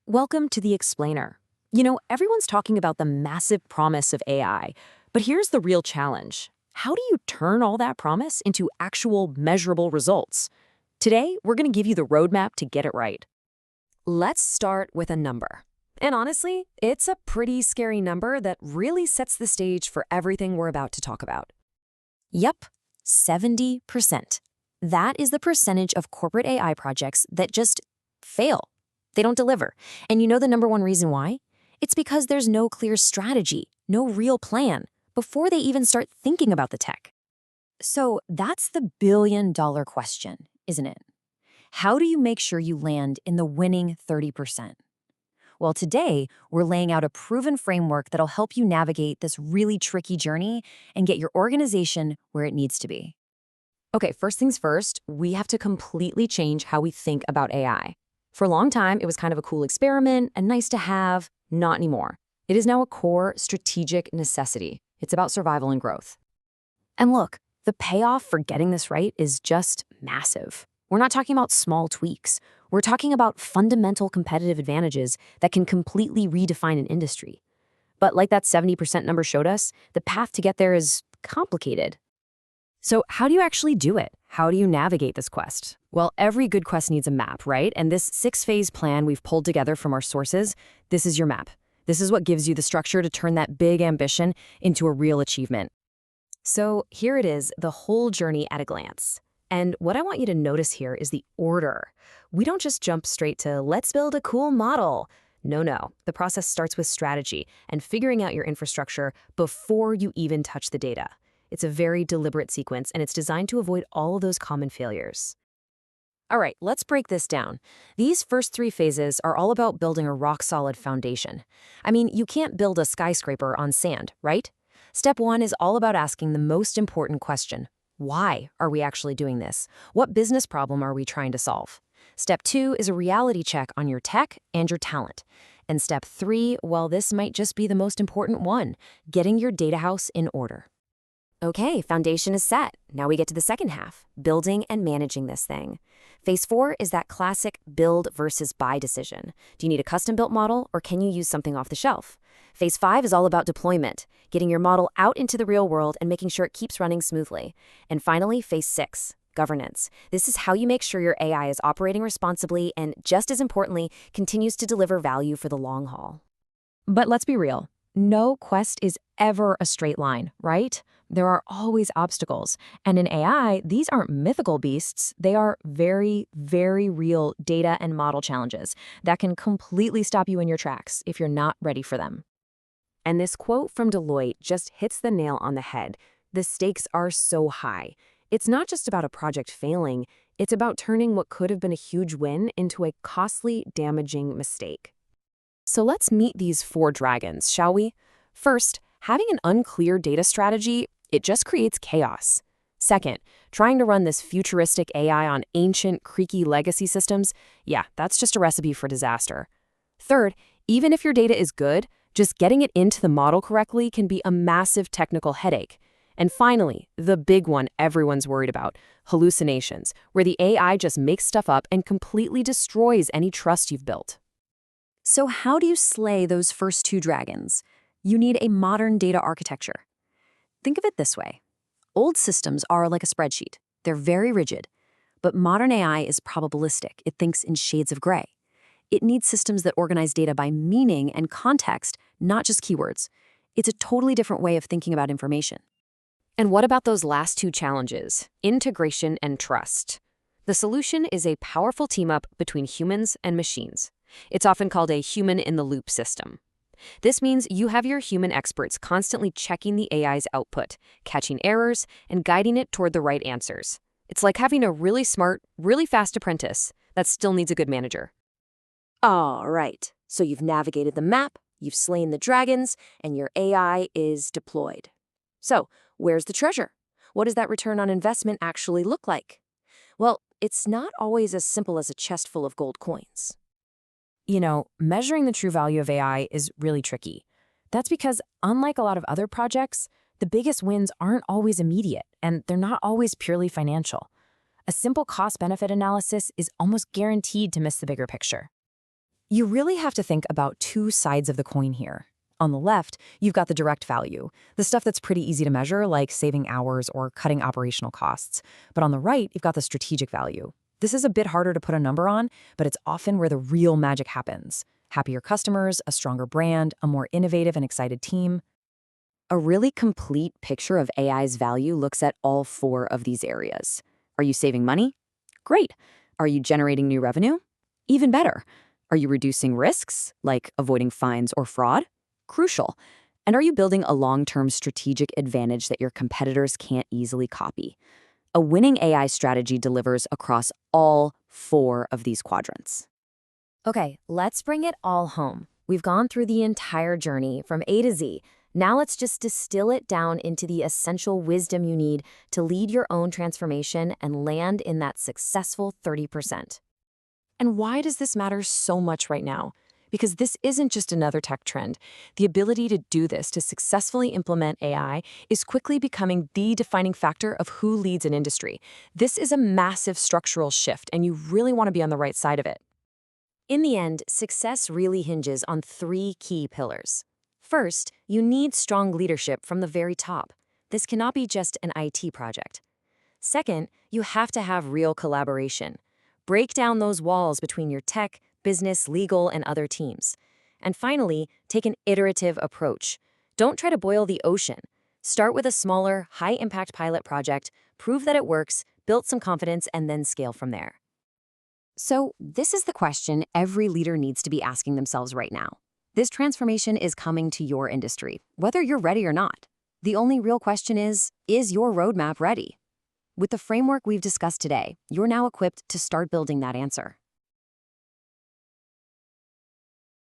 Welcome to The Explainer. Everyone's talking about the massive promise of AI, but here's the real challenge. How do you turn all that promise into actual measurable results? Today, we're going to give you the roadmap to get it right. Let's start with a number. And honestly, it's a pretty scary number that really sets the stage for everything we're about to talk about. Yup, 70%. That is the percentage of corporate AI projects that just fail. They don't deliver. And you know the number one reason why? It's because there's no clear strategy, no real plan, before they even start thinking about the tech. So that's the billion-dollar question, isn't it? How do you make sure you land in the winning 30%? Well, today, we're laying out a proven framework that'll help you navigate this really tricky journey and get your organization where it needs to be. Okay, first things first, we have to completely change how we think about AI. For a long time, it was kind of a cool experiment and nice to have, not anymore. It is now a core strategic necessity. It's about survival and growth. And look, the payoff for getting this right is just massive. We're not talking about small tweaks. We're talking about fundamental competitive advantages that can completely redefine an industry. But like that 70% number showed us, the path to get there is complicated. So how do you actually do it? How do you navigate this quest? Well, every good quest needs a map, right? And this 6-phase plan we've pulled together from our sources, this is your map. This is what gives you the structure to turn that big ambition into a real achievement. So here it is, the whole journey at a glance. And what I want you to notice here is the order. We don't just jump straight to, let's build a cool model. No. The process starts with strategy and figuring out your infrastructure before you even touch the data. It's a very deliberate sequence, and it's designed to avoid all of those common failures. All right, let's break this down. These first 3 phases are all about building a rock-solid foundation. I mean, you can't build a skyscraper on sand, right? Step 1 is all about asking the most important question. Why are we actually doing this? What business problem are we trying to solve? Step 2 is a reality check on your tech and your talent. And step 3, well, this might just be the most important one, getting your data house in order. Okay, foundation is set. Now we get to the second half, building and managing this thing. Phase 4 is that classic build versus buy decision. Do you need a custom-built model, or can you use something off the shelf? Phase 5 is all about deployment, getting your model out into the real world and making sure it keeps running smoothly. And finally, phase 6, governance. This is how you make sure your AI is operating responsibly and, just as importantly, continues to deliver value for the long haul. But let's be real. No quest is ever a straight line, right? There are always obstacles. And in AI, these aren't mythical beasts. They are very, very real data and model challenges that can completely stop you in your tracks if you're not ready for them. And this quote from Deloitte just hits the nail on the head. The stakes are so high. It's not just about a project failing. It's about turning what could have been a huge win into a costly, damaging mistake. So let's meet these 4 dragons, shall we? First, having an unclear data strategy, it just creates chaos. Second, trying to run this futuristic AI on ancient, creaky legacy systems, yeah, that's just a recipe for disaster. Third, even if your data is good, just getting it into the model correctly can be a massive technical headache. And finally, the big one everyone's worried about, hallucinations, where the AI just makes stuff up and completely destroys any trust you've built. So how do you slay those first 2 dragons? You need a modern data architecture. Think of it this way. Old systems are like a spreadsheet. They're very rigid. But modern AI is probabilistic. It thinks in shades of gray. It needs systems that organize data by meaning and context, not just keywords. It's a totally different way of thinking about information. And what about those last 2 challenges, integration and trust? The solution is a powerful team-up between humans and machines. It's often called a human-in-the-loop system. This means you have your human experts constantly checking the AI's output, catching errors, and guiding it toward the right answers. It's like having a really smart, really fast apprentice that still needs a good manager. All right, so you've navigated the map, you've slain the dragons, and your AI is deployed. So, where's the treasure? What does that return on investment actually look like? Well, it's not always as simple as a chest full of gold coins. Measuring the true value of AI is really tricky. That's because, unlike a lot of other projects, the biggest wins aren't always immediate, and they're not always purely financial. A simple cost-benefit analysis is almost guaranteed to miss the bigger picture. You really have to think about two sides of the coin here. On the left, you've got the direct value, the stuff that's pretty easy to measure, like saving hours or cutting operational costs. But on the right, you've got the strategic value. This is a bit harder to put a number on, but it's often where the real magic happens. Happier customers, a stronger brand, a more innovative and excited team. A really complete picture of AI's value looks at all four of these areas. Are you saving money? Great. Are you generating new revenue? Even better. Are you reducing risks, like avoiding fines or fraud? Crucial. And are you building a long-term strategic advantage that your competitors can't easily copy? A winning AI strategy delivers across all four of these quadrants. Okay, let's bring it all home. We've gone through the entire journey from A to Z. Now let's just distill it down into the essential wisdom you need to lead your own transformation and land in that successful 30%. And why does this matter so much right now? Because this isn't just another tech trend. The ability to do this, to successfully implement AI, is quickly becoming the defining factor of who leads an industry. This is a massive structural shift, and you really want to be on the right side of it. In the end, success really hinges on three key pillars. First, you need strong leadership from the very top. This cannot be just an IT project. Second, you have to have real collaboration. Break down those walls between your tech, business, legal, and other teams. And finally, take an iterative approach. Don't try to boil the ocean. Start with a smaller, high-impact pilot project, prove that it works, build some confidence, and then scale from there. So, this is the question every leader needs to be asking themselves right now. This transformation is coming to your industry, whether you're ready or not. The only real question is your roadmap ready? With the framework we've discussed today, you're now equipped to start building that answer.